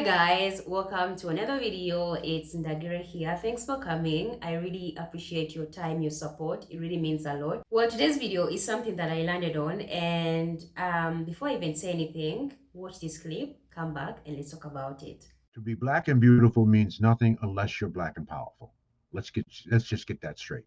guys, welcome to another video. It's 𝗙𝗶𝗀𝗀𝗃 here. Thanks for coming. I really appreciate your time, your support. It really means a lot. Well, today's video is something that I landed on, and before I even say anything, watch this clip, come back, and let's talk about it. To be black and beautiful means nothing unless you're black and powerful. Let's just get that straight.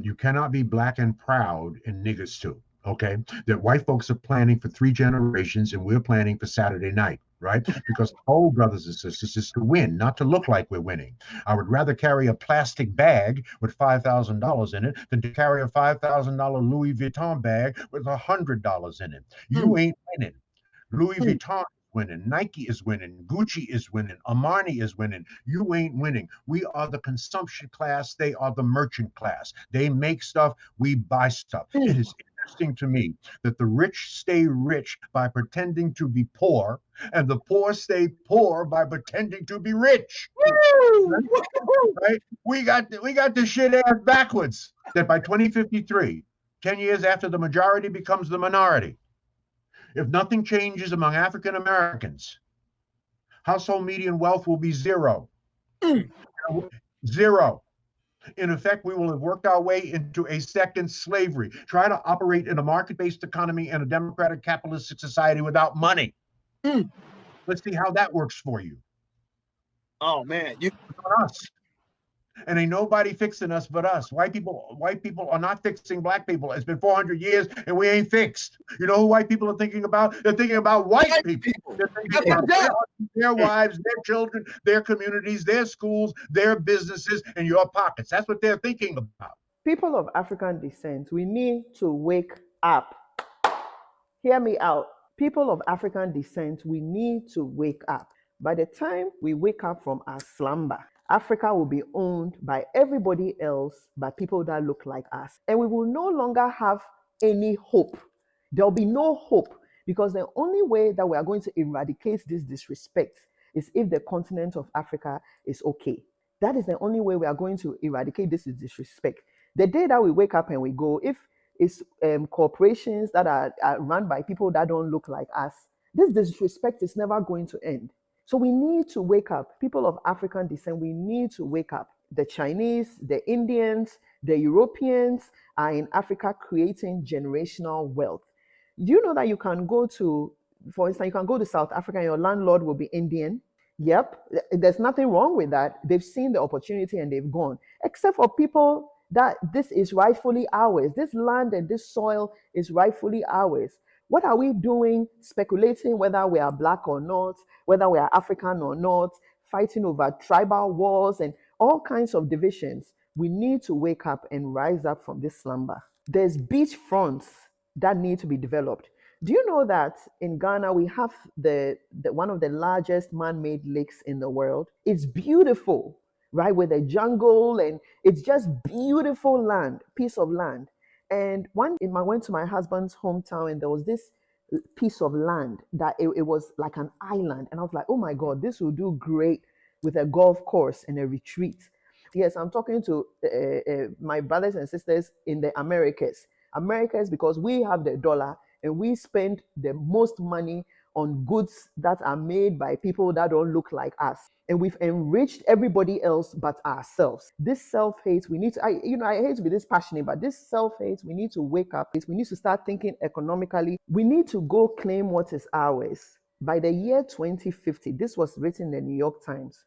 You cannot be black and proud and niggas too. Okay, that white folks are planning for 3 generations and we're planning for Saturday night, right? Because the whole, brothers and sisters, is to win, not to look like we're winning. I would rather carry a plastic bag with $5,000 in it than to carry a $5,000 Louis Vuitton bag with $100 in it. You ain't winning. Louis Vuitton winning, Nike is winning, Gucci is winning, Armani is winning. You ain't winning. We are the consumption class. They are the merchant class. They make stuff, we buy stuff. It is interesting to me that the rich stay rich by pretending to be poor, and the poor stay poor by pretending to be rich. Right? We got the shit ass backwards. That by 2053, 10 years after the majority becomes the minority, if nothing changes among African Americans, household median wealth will be zero. Zero. In effect, we will have worked our way into a second slavery. Try to operate in a market-based economy and a democratic capitalistic society without money. Let's see how that works for you. Oh man, you on us. And ain't nobody fixing us but us. White people are not fixing black people. It's been 400 years and we ain't fixed. You know who white people are thinking about? They're thinking about white people. They're thinking about their wives, their children, their communities, their schools, their businesses, and your pockets. That's what they're thinking about. People of African descent, we need to wake up. Hear me out. People of African descent, we need to wake up. By the time we wake up from our slumber, Africa will be owned by everybody else, by people that look like us. And we will no longer have any hope. There'll be no hope, because the only way that we are going to eradicate this disrespect is if the continent of Africa is okay. That is the only way we are going to eradicate this disrespect. The day that we wake up and we go, if it's corporations that are run by people that don't look like us, this disrespect is never going to end. So we need to wake up. People of African descent, we need to wake up. The Chinese, the Indians, the Europeans are in Africa creating generational wealth. Do you know that you can go to, for instance, you can go to South Africa and your landlord will be Indian? Yep, there's nothing wrong with that. They've seen the opportunity and they've gone. Except for people that this is rightfully ours. This land and this soil is rightfully ours. What are we doing speculating whether we are black or not, whether we are African or not, fighting over tribal wars and all kinds of divisions? We need to wake up and rise up from this slumber. There's beach fronts that need to be developed. Do you know that in Ghana we have the one of the largest man-made lakes in the world? It's beautiful, right? With a jungle, and it's just beautiful land, piece of land. And one time I went to my husband's hometown and there was this piece of land that it was like an island. And I was like, oh my God, this will do great with a golf course and a retreat. Yes, I'm talking to my brothers and sisters in the Americas. Americas, because we have the dollar and we spend the most money on goods that are made by people that don't look like us. And we've enriched everybody else but ourselves. This self-hate, we need to, I hate to be this passionate, but this self-hate, we need to wake up. We need to start thinking economically. We need to go claim what is ours. By the year 2050, this was written in the New York Times,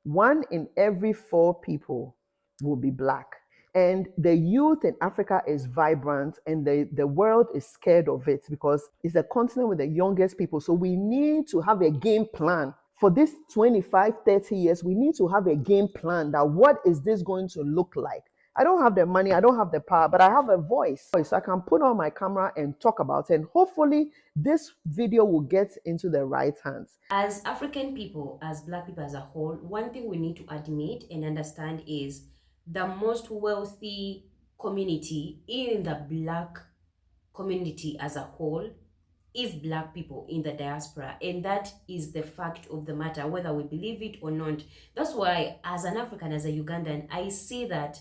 1 in every 4 people will be black. And the youth in Africa is vibrant and the world is scared of it because it's a continent with the youngest people. So we need to have a game plan. For this 25, 30 years, we need to have a game plan that what is this going to look like? I don't have the money, I don't have the power, but I have a voice. So I can put on my camera and talk about it. And hopefully this video will get into the right hands. As African people, as black people as a whole, one thing we need to admit and understand is the most wealthy community in the black community as a whole is black people in the diaspora, and that is the fact of the matter, whether we believe it or not. That's why as an African, as a Ugandan, I see that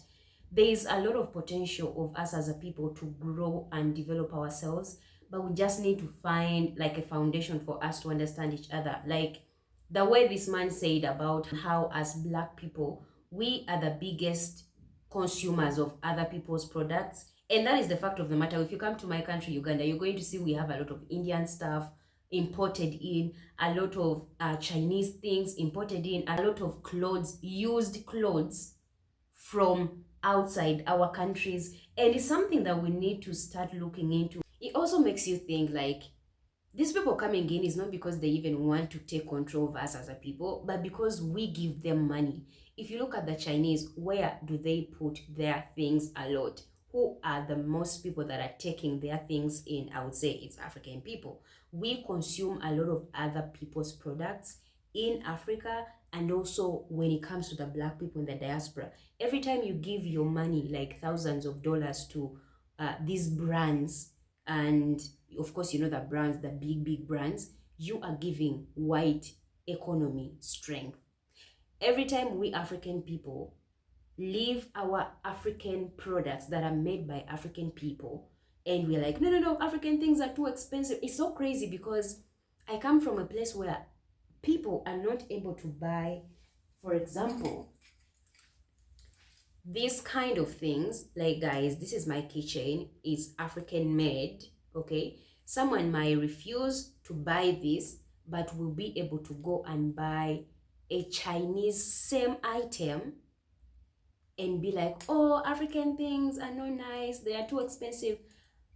there is a lot of potential of us as a people to grow and develop ourselves, but we just need to find like a foundation for us to understand each other. Like The way this man said about how as Black people, we are the biggest consumers of other people's products. And that is the fact of the matter. If you come to my country, Uganda, you're going to see we have a lot of Indian stuff imported in, a lot of Chinese things imported in, a lot of clothes, used clothes from outside our countries. And it's something that we need to start looking into. It also makes you think like, these people coming in is not because they even want to take control of us as a people, but because we give them money. If you look at the Chinese, where do they put their things a lot? Who are the most people that are taking their things in? I would say it's African people. We consume a lot of other people's products in Africa, and also when it comes to the Black people in the diaspora. Every time you give your money, like thousands of dollars to these brands, and of course, you know the brands, the big brands, you are giving white economy strength. Every time we African people leave our African products that are made by African people, and we're like, no, African things are too expensive. It's so crazy because I come from a place where people are not able to buy, for example, these kind of things. Like, guys, this is my keychain, it's African made, okay? Someone might refuse to buy this, but will be able to go and buy a Chinese same item and be like, oh, African things are not nice, they are too expensive.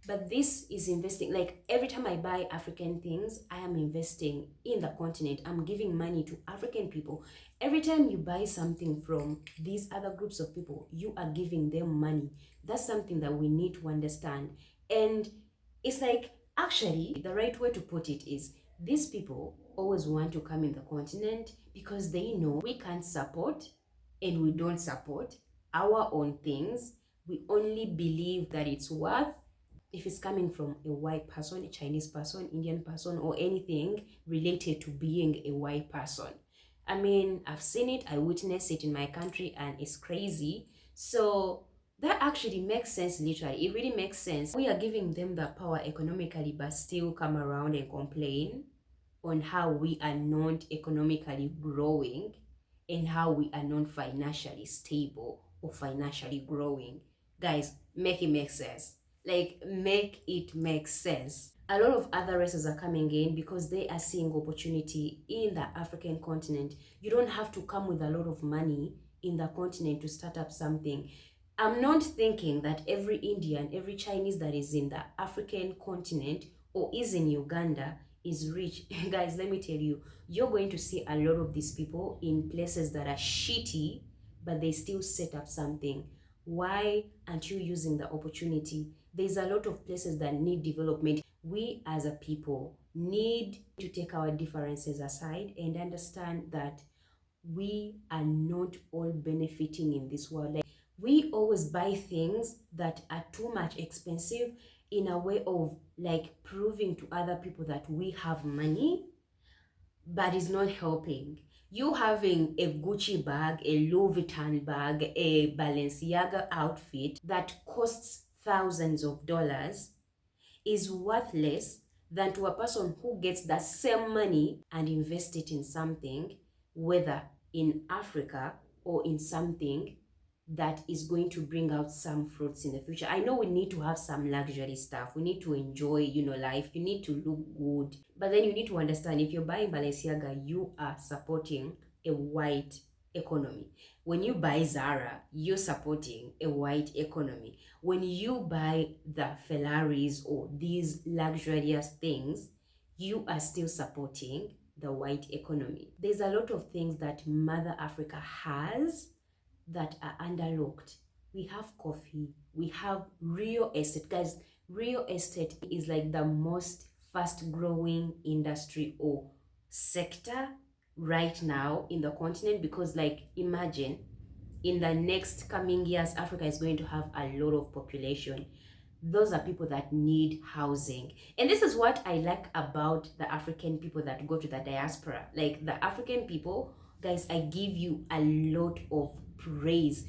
But this is investing. Like, every time I buy African things, I am investing in the continent. I'm giving money to African people. Every time you buy something from these other groups of people, you are giving them money. That's something that we need to understand. And it's like, actually, the right way to put it is, these people always want to come in the continent because they know we can't support and we don't support our own things. We only believe that it's worth if it's coming from a white person, a Chinese person, Indian person, or anything related to being a white person. I mean, I've seen it, I witnessed it in my country, and it's crazy. So that actually makes sense, literally. It really makes sense. We are giving them the power economically, but still come around and complain on how we are not economically growing and how we are not financially stable or financially growing. Guys, make it make sense. Like, make it make sense. A lot of other races are coming in because they are seeing opportunity in the African continent. You don't have to come with a lot of money in the continent to start up something. I'm not thinking that every Indian, every Chinese that is in the African continent or is in Uganda is rich. Guys, let me tell you, you're going to see a lot of these people in places that are shitty, but they still set up something. Why aren't you using the opportunity? There's a lot of places that need development. We as a people need to take our differences aside and understand that we are not all benefiting in this world. Like, we always buy things that are too much expensive in a way of like proving to other people that we have money, but it's not helping. You having a Gucci bag, a Louis Vuitton bag, a Balenciaga outfit that costs thousands of dollars is worthless than to a person who gets that same money and invest it in something, whether in Africa or in something that is going to bring out some fruits in the future. I know we need to have some luxury stuff. We need to enjoy, life. You need to look good. But then you need to understand, if you're buying Balenciaga, you are supporting a white economy. When you buy Zara, you're supporting a white economy. When you buy the Ferraris or these luxurious things, you are still supporting the white economy. There's a lot of things that Mother Africa has that are underlooked. We have coffee, we have real estate. Guys, real estate is like the most fast growing industry or sector right now in the continent, because like, imagine in the next coming years, Africa is going to have a lot of population. Those are people that need housing. And this is what I like about the African people that go to the diaspora. Like, the African people, guys, I give you a lot of praise.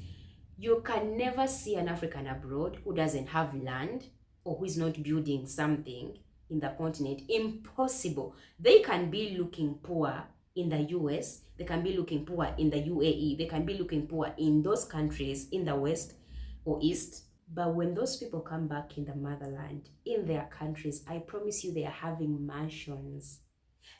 You can never see an African abroad who doesn't have land or who is not building something in the continent. Impossible. They can be looking poor, in the US, they can be looking poor in the UAE, they can be looking poor in those countries in the West or East. But when those people come back in the motherland, in their countries, I promise you they are having mansions.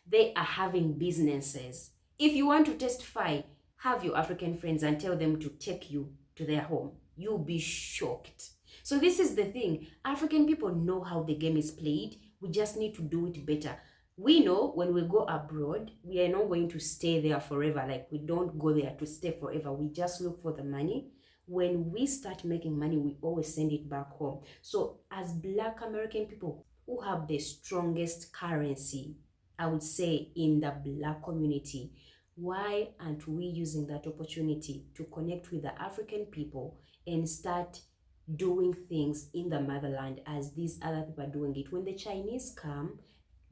They are having businesses. If you want to testify, have your African friends and tell them to take you to their home. You'll be shocked. So this is the thing. African people know how the game is played. We just need to do it better. We know when we go abroad, we are not going to stay there forever. Like, we don't go there to stay forever. We just look for the money. When we start making money, we always send it back home. So as Black American people who have the strongest currency, I would say, in the Black community, why aren't we using that opportunity to connect with the African people and start doing things in the motherland as these other people are doing it? When the Chinese come,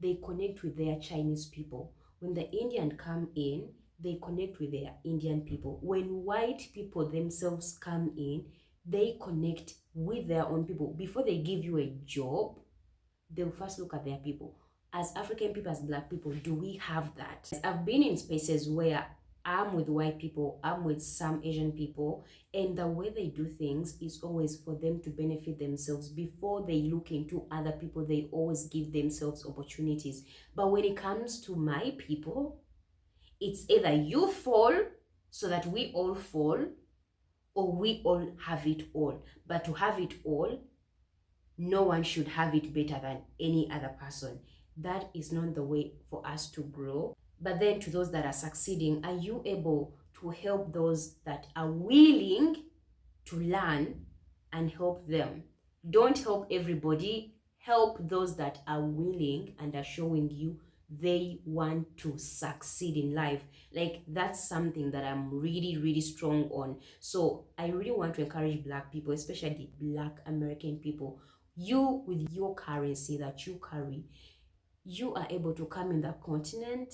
they connect with their Chinese people. When the Indian come in, they connect with their Indian people. When white people themselves come in, they connect with their own people. Before they give you a job, they'll first look at their people. As African people, as Black people, do we have that? I've been in spaces where I'm with white people, I'm with some Asian people, and the way they do things is always for them to benefit themselves. Before they look into other people, they always give themselves opportunities. But when it comes to my people, it's either you fall so that we all fall, or we all have it all. But to have it all, no one should have it better than any other person. That is not the way for us to grow. But then to those that are succeeding, are you able to help those that are willing to learn and help them? Don't help everybody. Help those that are willing and are showing you they want to succeed in life. Like, that's something that I'm really, really strong on. So I really want to encourage Black people, especially Black American people. You, with your currency that you carry, you are able to come in the continent,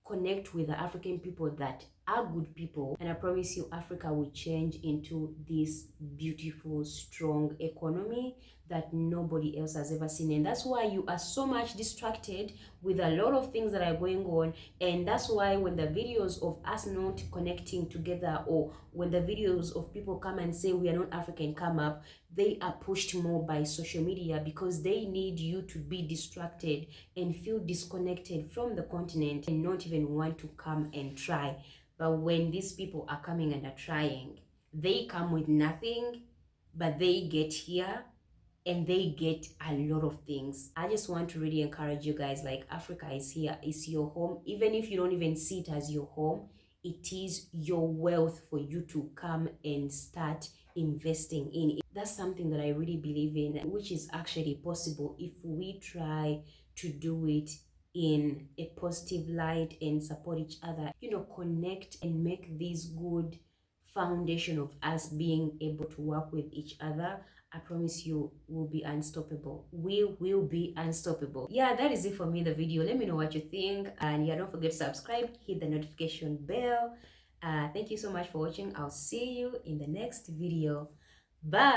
connect with the African people that are good people, and I promise you Africa will change into this beautiful, strong economy that nobody else has ever seen. And that's why you are so much distracted with a lot of things that are going on. And that's why when the videos of us not connecting together, or when the videos of people come and say we are not African come up, they are pushed more by social media, because they need you to be distracted and feel disconnected from the continent and not even want to come and try. But when these people are coming and are trying, they come with nothing, but they get here and they get a lot of things. I just want to really encourage you guys, like, Africa is here, it's your home. Even if you don't even see it as your home, it is your wealth for you to come and start investing in. That's something that I really believe in, which is actually possible if we try to do it in a positive light and support each other, you know, connect and make this good foundation of us being able to work with each other. I promise you we'll be unstoppable. We will be unstoppable. Yeah, that is it for me, the video. Let me know what you think. And yeah, don't forget to subscribe, hit the notification bell. Thank you so much for watching. I'll see you in the next video. Bye.